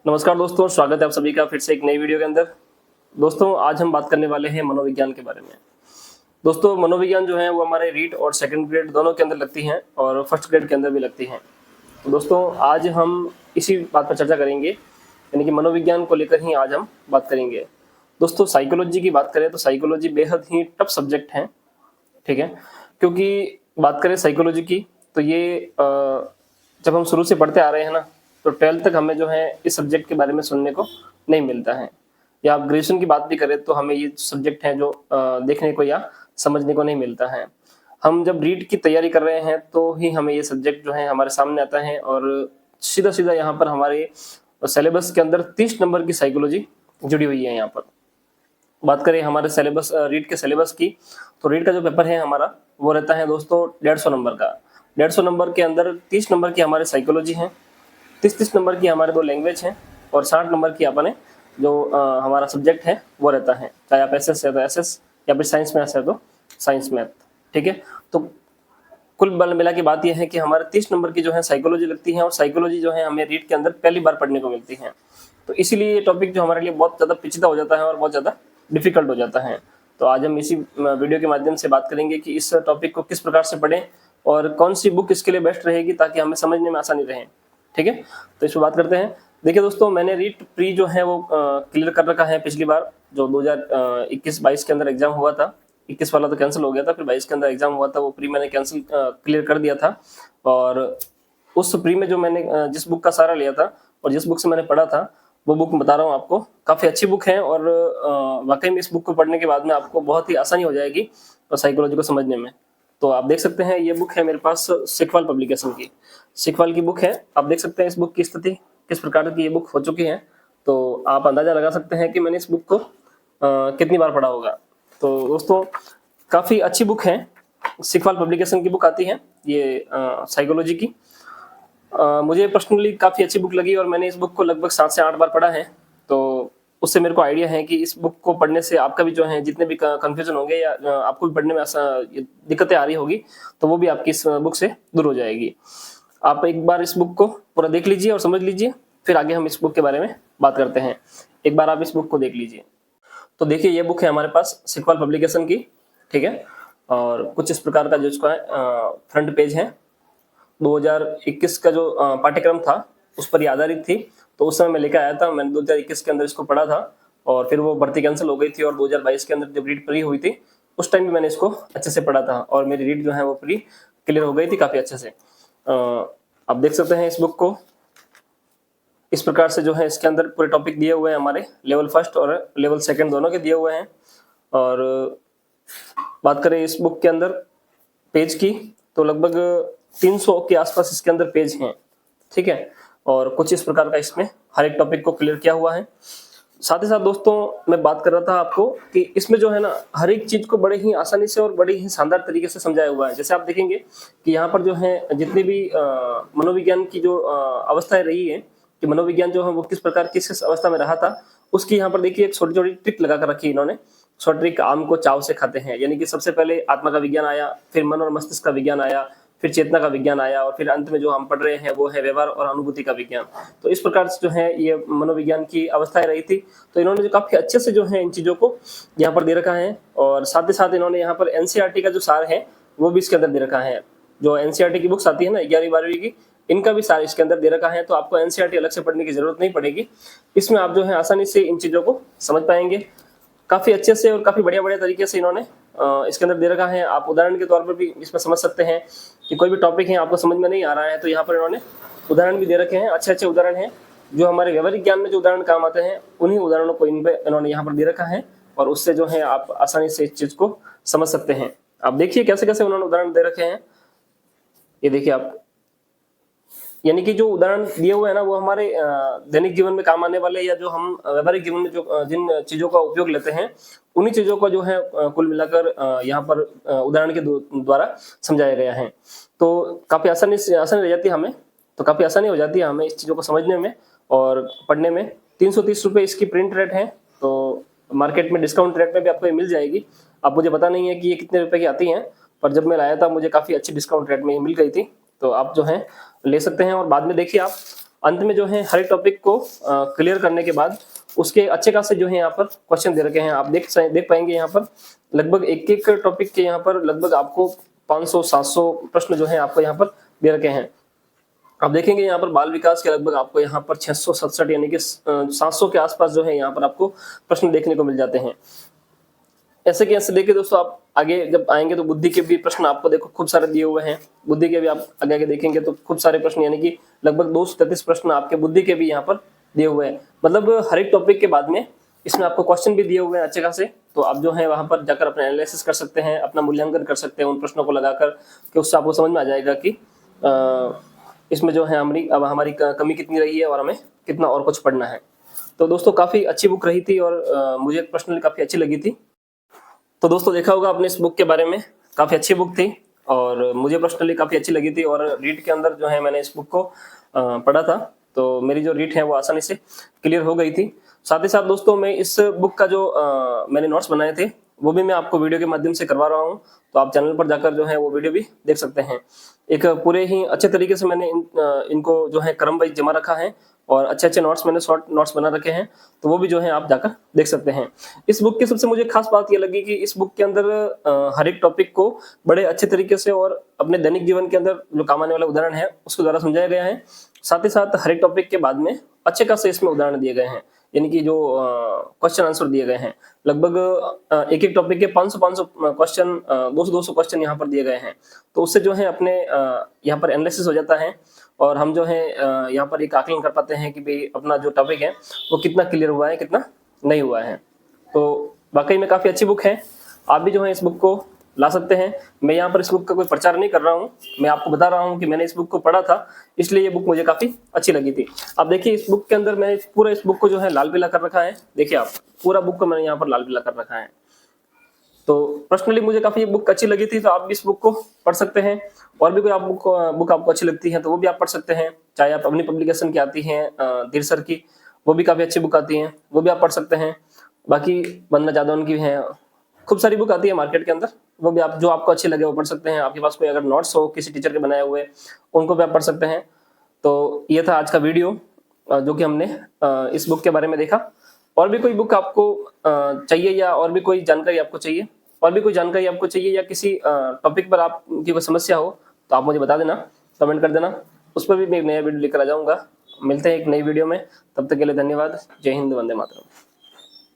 नमस्कार दोस्तों, स्वागत है आप सभी का फिर से एक नई वीडियो के अंदर। दोस्तों, आज हम बात करने वाले हैं मनोविज्ञान के बारे में। दोस्तों, मनोविज्ञान जो है वो हमारे रीड और सेकंड ग्रेड दोनों के अंदर लगती हैं और फर्स्ट ग्रेड के अंदर भी लगती हैं। तो दोस्तों, आज हम इसी बात पर चर्चा करेंगे, यानी कि मनोविज्ञान को लेकर ही आज हम बात करेंगे। दोस्तों, साइकोलॉजी की बात करें तो साइकोलॉजी बेहद ही टफ सब्जेक्ट है, ठीक है। क्योंकि बात करें साइकोलॉजी की तो ये जब हम शुरू से पढ़ते आ रहे हैं ना, तो 12th तक हमें जो है इस सब्जेक्ट के बारे में सुनने को नहीं मिलता है। या आप ग्रेजुएशन की बात भी करें तो हमें ये सब्जेक्ट है जो देखने को या समझने को नहीं मिलता है। हम जब रीड की तैयारी कर रहे हैं तो ही हमें ये सब्जेक्ट जो है हमारे सामने आता है और सीधा सीधा यहाँ पर हमारे सिलेबस के अंदर 30 नंबर की साइकोलॉजी जुड़ी हुई है। यहाँ पर बात करें हमारे सिलेबस रीड के सिलेबस की, तो रीड का जो पेपर है हमारा वो रहता है दोस्तों 150 नंबर का। 150 नंबर के अंदर 30 नंबर की हमारे साइकोलॉजी है, 30 नंबर की हमारे 2 लैंग्वेज हैं और 60 नंबर की अपने जो हमारा सब्जेक्ट है वो रहता है। चाहे आप एसएस है तो एसएस या फिर साइंस मैथ्स है तो साइंस मैथ, ठीक है। तो कुल बल मिला के बात यह है कि हमारे 30 नंबर की जो है साइकोलॉजी लगती है और साइकोलॉजी जो है हमें रीड के अंदर पहली बार पढ़ने को मिलती है। तो इसीलिए ये टॉपिक जो हमारे लिए बहुत ज़्यादा पेचीदा हो जाता है और बहुत ज़्यादा डिफिकल्ट हो जाता है। तो आज हम इसी वीडियो के माध्यम से बात करेंगे कि इस टॉपिक को किस प्रकार से पढ़ें और कौन सी बुक इसके लिए बेस्ट रहेगी ताकि हमें समझने में आसानी रहे, ठीक है। तो इस पर बात करते हैं। देखिए दोस्तों, मैंने रीट प्री जो है वो क्लियर कर रखा है पिछली बार, जो 2021-22 के अंदर एग्जाम हुआ था। 21 वाला तो कैंसिल हो गया था, फिर 22 के अंदर एग्जाम हुआ था, वो प्री मैंने कैंसिल क्लियर कर दिया था। और उस प्री में जो मैंने जिस बुक का सहारा लिया था और जिस बुक से मैंने पढ़ा था वो बुक बता रहा हूँ आपको, काफ़ी अच्छी बुक है और वाकई में इस बुक को पढ़ने के बाद में आपको बहुत ही आसानी हो जाएगी और साइकोलॉजी को समझने में। तो आप देख सकते हैं ये बुक है मेरे पास सिकवाल पब्लिकेशन की, सिकवाल की बुक है। आप देख सकते हैं इस बुक की स्थिति किस प्रकार की ये बुक हो चुकी है, तो आप अंदाजा लगा सकते हैं कि मैंने इस बुक को कितनी बार पढ़ा होगा। तो दोस्तों, काफ़ी अच्छी बुक है, सिकवाल पब्लिकेशन की बुक आती है ये साइकोलॉजी की। मुझे पर्सनली काफ़ी अच्छी बुक लगी और मैंने इस बुक को लगभग 7 से 8 बार पढ़ा है। तो उससे मेरे को आइडिया है कि इस बुक को पढ़ने से आपका भी जो है जितने भी कंफ्यूजन होंगे या आपको भी पढ़ने में दिक्कतें आ रही होगी तो वो भी आपकी इस बुक से दूर हो जाएगी। आप एक बार इस बुक को पूरा देख लीजिए और समझ लीजिए, फिर आगे हम इस बुक के बारे में बात करते हैं। एक बार आप इस बुक को देख लीजिए। तो देखिए ये बुक है हमारे पास सिकवाल पब्लिकेशन की, ठीक है। और कुछ इस प्रकार का जो इसका फ्रंट पेज है। 2021 का जो पाठ्यक्रम था उस पर ये आधारित थी। तो उस समय मैं लेकर आया था, मैंने 2021 के अंदर इसको पढ़ा था और फिर वो भर्ती कैंसिल हो गई थी और 2022 के अंदर जब रीड प्री हुई थी उस टाइम भी मैंने इसको अच्छे से पढ़ा था और मेरी रीड जो है वो प्री क्लियर हो गई थी काफ़ी अच्छे से। आप देख सकते हैं इस बुक को, इस प्रकार से जो है इसके अंदर पूरे टॉपिक दिए हुए हैं, हमारे लेवल फर्स्ट और लेवल सेकेंड दोनों के दिए हुए हैं। और बात करें इस बुक के अंदर पेज की तो लगभग 300 के आसपास इसके अंदर पेज हैं, ठीक है। और कुछ इस प्रकार का इसमें हर एक टॉपिक को क्लियर किया हुआ है। साथ ही साथ दोस्तों, मैं बात कर रहा था आपको कि इसमें जो है ना हर एक चीज को बड़े ही आसानी से और बड़े ही शानदार तरीके से समझाया हुआ है। जैसे आप देखेंगे कि यहाँ पर जो है जितनी भी मनोविज्ञान की जो अवस्थाएं रही है कि मनोविज्ञान जो है वो किस प्रकार किस अवस्था में रहा था, उसकी यहाँ पर देखिए एक छोटी छोटी ट्रिक लगा कर रखी है इन्होंने। छोटी ट्रिक, आम को चाव से खाते हैं, यानी कि सबसे पहले आत्मा का विज्ञान आया, फिर मन और मस्तिष्क का विज्ञान आया, फिर चेतना का विज्ञान आया और फिर अंत में जो हम पढ़ रहे हैं वो है व्यवहार और अनुभूति का विज्ञान। तो इस प्रकार से जो है ये मनोविज्ञान की अवस्थाएं रही थी। तो इन्होंने जो काफी अच्छे से जो है इन चीजों को यहाँ पर दे रखा है और साथ ही साथ इन्होंने यहाँ पर एनसीईआरटी का जो सार है वो भी इसके अंदर दे रखा है। जो एनसीईआरटी की बुक्स आती है ना 11वीं 12वीं की, इनका भी सार इसके अंदर दे रखा है। तो आपको एनसीईआरटी अलग से पढ़ने की जरूरत नहीं पड़ेगी, इसमें आप जो है आसानी से इन चीजों को समझ पाएंगे काफी अच्छे से और काफी बढ़िया बढ़िया तरीके से इन्होंने इसके अंदर दे रखा है। आप उदाहरण के तौर पर भी इसमें समझ सकते हैं कि कोई भी टॉपिक है आपको समझ में नहीं आ रहा है तो यहाँ पर इन्होंने उदाहरण भी दे रखे हैं, अच्छे अच्छे उदाहरण हैं जो हमारे व्यवहारिक ज्ञान में जो उदाहरण काम आते हैं उन्हीं उदाहरणों को इन्होंने यहाँ पर दे रखा है और उससे जो है आप आसानी से इस चीज को समझ सकते हैं। आप देखिए कैसे कैसे उन्होंने उदाहरण दे रखे हैं, ये देखिए आप, यानी कि जो उदाहरण दिए हुए हैं ना वो हमारे दैनिक जीवन में काम आने वाले या जो हम व्यवहारिक जीवन में जो जिन चीजों का उपयोग लेते हैं उन्हीं चीजों को जो है कुल मिलाकर यहाँ पर उदाहरण के द्वारा समझाया गया है। तो काफी आसानी रह जाती है हमें, तो काफी आसानी हो जाती है हमें इस चीजों को समझने में और पढ़ने में। 330 रुपये इसकी प्रिंट रेट है, तो मार्केट में डिस्काउंट रेट में भी आपको ये मिल जाएगी। अब मुझे पता नहीं है कि ये कितने रुपए की आती हैं, पर जब मैं लाया था मुझे काफी अच्छी डिस्काउंट रेट में मिल गई थी। तो आप जो है ले सकते हैं और बाद में देखिए आप अंत में जो है हर एक टॉपिक को क्लियर करने के बाद उसके अच्छे खासे जो है यहाँ पर क्वेश्चन दे रखे हैं। आप देख पाएंगे यहाँ पर लगभग एक एक टॉपिक के यहाँ पर लगभग आपको 500-700 प्रश्न जो है आपको यहाँ पर दे रखे हैं। आप देखेंगे यहाँ पर बाल विकास के लगभग आपको यहाँ पर 667 यानी कि 700 के आसपास जो है यहाँ पर आपको प्रश्न देखने को मिल जाते हैं। ऐसे कि ऐसे देखिए दोस्तों, आप आगे जब आएंगे तो बुद्धि के भी प्रश्न आपको देखो खूब सारे दिए हुए हैं। बुद्धि के भी आप आगे आगे देखेंगे तो खूब सारे प्रश्न यानी कि लगभग 233 प्रश्न आपके बुद्धि के भी यहाँ पर दिए हुए हैं। मतलब हर एक टॉपिक के बाद में इसमें आपको क्वेश्चन भी दिए हुए हैं अच्छे खासे। तो आप जो है वहां पर जाकर अपना एनालिसिस कर सकते हैं, अपना मूल्यांकन कर सकते हैं उन प्रश्नों को लगाकर, कि उससे आपको समझ में आ जाएगा कि इसमें जो है हमारी कमी कितनी रही है और हमें कितना और कुछ पढ़ना है। तो दोस्तों काफी अच्छी बुक रही थी और मुझे पर्सनली काफी अच्छी लगी थी। तो दोस्तों देखा होगा आपने इस बुक के बारे में, काफी अच्छी बुक थी और मुझे पर्सनली काफी अच्छी लगी थी। और रीड के अंदर जो है मैंने इस बुक को पढ़ा था, तो मेरी जो रीड है वो आसानी से क्लियर हो गई थी। साथ ही साथ दोस्तों मैं इस बुक का जो मैंने नोट्स बनाए थे वो भी मैं आपको वीडियो के माध्यम से करवा रहा हूँ, तो आप चैनल पर जाकर जो है वो वीडियो भी देख सकते हैं। एक पूरे ही अच्छे तरीके से मैंने इनको जो है क्रम वाइज जमा रखा है और अच्छे अच्छे नोट्स मैंने शॉर्ट नोट्स बना रखे हैं, तो वो भी जो है आप जाकर देख सकते हैं। इस बुक की सबसे मुझे खास बात ये लगी कि इस बुक के अंदर हर एक टॉपिक को बड़े अच्छे तरीके से और अपने दैनिक जीवन के अंदर जो काम आने वाला उदाहरण है उसके द्वारा समझाया गया है। साथ ही साथ हर एक टॉपिक के बाद में अच्छे खासे इसमें उदाहरण दिए गए हैं, यानी कि जो क्वेश्चन आंसर दिए गए हैं। लगभग एक एक टॉपिक के 500 क्वेश्चन, 200 क्वेश्चन यहाँ पर दिए गए हैं। तो उससे जो है अपने यहाँ पर एनालिसिस हो जाता है और हम जो है यहाँ पर एक आकलन कर पाते हैं कि भाई अपना जो टॉपिक है वो कितना क्लियर हुआ है, कितना नहीं हुआ है। तो वाकई में काफी अच्छी बुक है, आप भी जो है इस बुक को ला सकते हैं। मैं यहाँ पर इस बुक का कोई प्रचार नहीं कर रहा हूँ, मैं आपको बता रहा हूँ कि मैंने इस बुक को पढ़ा था, इसलिए ये बुक मुझे काफी अच्छी लगी थी। अब देखिए इस बुक के अंदर मैंने पूरा इस बुक को जो है लाल पीला कर रखा है। देखिए आप पूरा बुक को मैंने यहाँ पर लाल पीला कर रखा है। तो पर्सनली मुझे काफी ये बुक अच्छी लगी थी, तो आप भी इस बुक को पढ़ सकते हैं। और भी कोई आप बुक आपको अच्छी लगती है तो वो भी आप पढ़ सकते हैं। चाहे आप अपनी पब्लिकेशन की आती हैं धीर सर की, वो भी काफी अच्छी बुक आती हैं, वो भी आप पढ़ सकते हैं। बाकी वंदना जादौन की है, खूब सारी बुक आती है मार्केट के अंदर, वो भी आप जो आपको अच्छे लगे वो पढ़ सकते हैं। आपके पास कोई अगर नोट्स हो किसी टीचर के बनाए हुए, उनको भी आप पढ़ सकते हैं। तो ये था आज का वीडियो जो कि हमने इस बुक के बारे में देखा। और भी कोई बुक आपको चाहिए या और भी कोई जानकारी आपको चाहिए या किसी टॉपिक पर आपकी कोई समस्या हो तो आप मुझे बता देना, कमेंट कर देना, उस पर भी मैं एक नया वीडियो लेकर आ जाऊंगा। मिलते हैं एक नई वीडियो में, तब तक के लिए धन्यवाद। जय हिंद, वंदे मातरम।